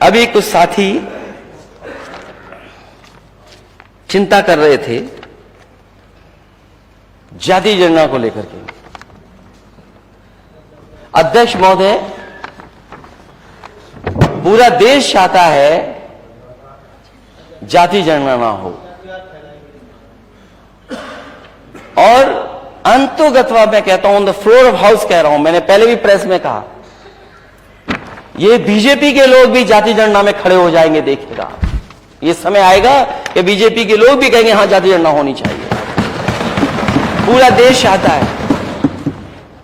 अभी कुछ साथी चिंता कर रहे थे जाति जनगणना को लेकर के। अध्यक्ष महोदय, पूरा देश चाहता है जाति जनगणना हो, और अंतोगत्वा मैं कहता हूं, on the floor of house कह रहा हूं, मैंने पहले भी प्रेस में कहा, ये बीजेपी के लोग भी जाति जनगणना में खड़े हो जाएंगे। देखिएगा, ये समय आएगा कि बीजेपी के लोग भी कहेंगे हां जाति जनगणना होनी चाहिए। पूरा देश चाहता है।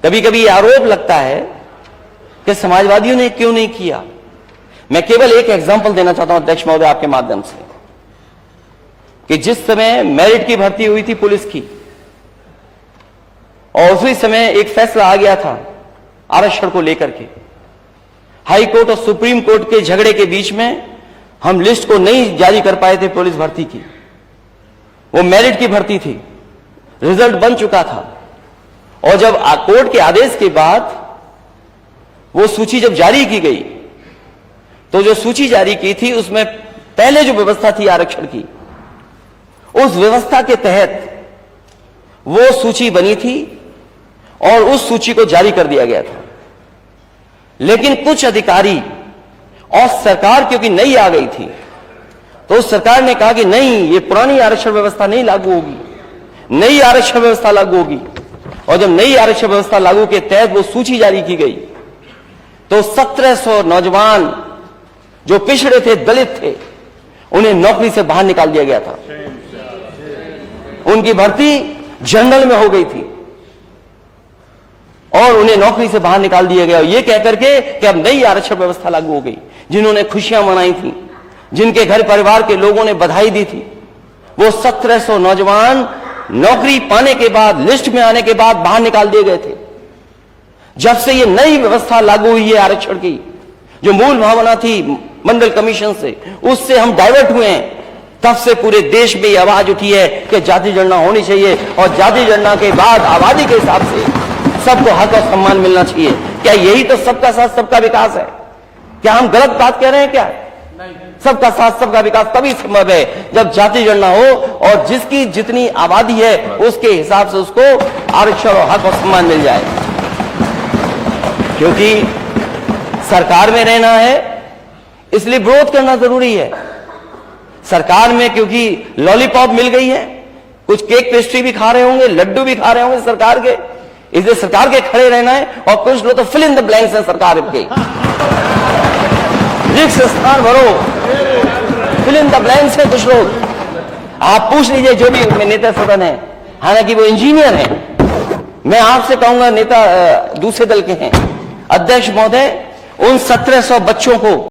कभी कभी ये आरोप लगता है कि समाजवादियों ने क्यों नहीं किया। मैं केवल एक एग्जांपल देना चाहता हूं अध्यक्ष महोदय आपके माध्यम से, कि जिस समय मेरिट की भर्ती हुई थी पुलिस की, और उसी समय एक फैसला आ गया था आरक्षण को लेकर के, हाई कोर्ट और सुप्रीम कोर्ट के झगड़े के बीच में हम लिस्ट को नहीं जारी कर पाए थे पुलिस भर्ती की। वो मेरिट की भर्ती थी, रिजल्ट बन चुका था, और जब कोर्ट के आदेश के बाद वो सूची जब जारी की गई, तो जो सूची जारी की थी उसमें पहले जो व्यवस्था थी आरक्षण की, उस व्यवस्था के तहत वो सूची बनी थी और उस सूची को जारी कर दिया गया था। लेकिन कुछ अधिकारी और सरकार क्योंकि नई आ गई थी, तो सरकार ने कहा कि नहीं, ये पुरानी आरक्षण व्यवस्था नहीं लागू होगी, नई आरक्षण व्यवस्था लागू होगी। और जब नई आरक्षण व्यवस्था लागू के तहत वो सूची जारी की गई, तो 1700 नौजवान जो पिछड़े थे, दलित थे, उन्हें नौकरी से बाहर निकाल दिया गया था। उनकी भर्ती जनरल में हो गई थी और उन्हें नौकरी से बाहर निकाल दिया गया, ये कहकर के कि अब नई आरक्षण व्यवस्था लागू हो गई। जिन्होंने खुशियां मनाई थी, जिनके घर परिवार के लोगों ने बधाई दी थी, वो 1700 नौजवान नौकरी पाने के बाद, लिस्ट में आने के बाद बाहर निकाल दिए गए थे। जब से ये नई व्यवस्था लागू हुई है आरक्षण की, जो मूल भावना थी मंडल कमीशन से, उससे हम डाइवर्ट हुए हैं, तब से पूरे देश में ये आवाज उठी है कि जाति जनगणना होनी चाहिए, और जाति जनगणना के बाद आबादी के हिसाब से सबको हक और सम्मान मिलना चाहिए। क्या यही तो सबका साथ सबका विकास है? क्या हम गलत बात कह रहे हैं क्या? सबका साथ सबका विकास तभी संभव है जब जाति जनगणना हो, और जिसकी जितनी आबादी है उसके हिसाब से उसको आरक्षण और हक और सम्मान मिल जाए। क्योंकि सरकार में रहना है, इसलिए विरोध करना जरूरी है। सरकार में क्योंकि लॉलीपॉप मिल गई है, कुछ केक पेस्ट्री भी खा रहे होंगे, लड्डू भी खा रहे होंगे सरकार के, इसलिए सरकार के खड़े रहना है। और कुछ लोग तो फिल इन द ब्लैंक्स हैं सरकार के, रिक्त स्थान भरो, फिल इन द ब्लैंक्स है कुछ लोग। आप पूछ लीजिए जो भी नेता सदन है, हालांकि वो इंजीनियर हैं, मैं आपसे कहूंगा नेता दूसरे दल के हैं, अध्यक्ष महोदय, उन 1700 बच्चों को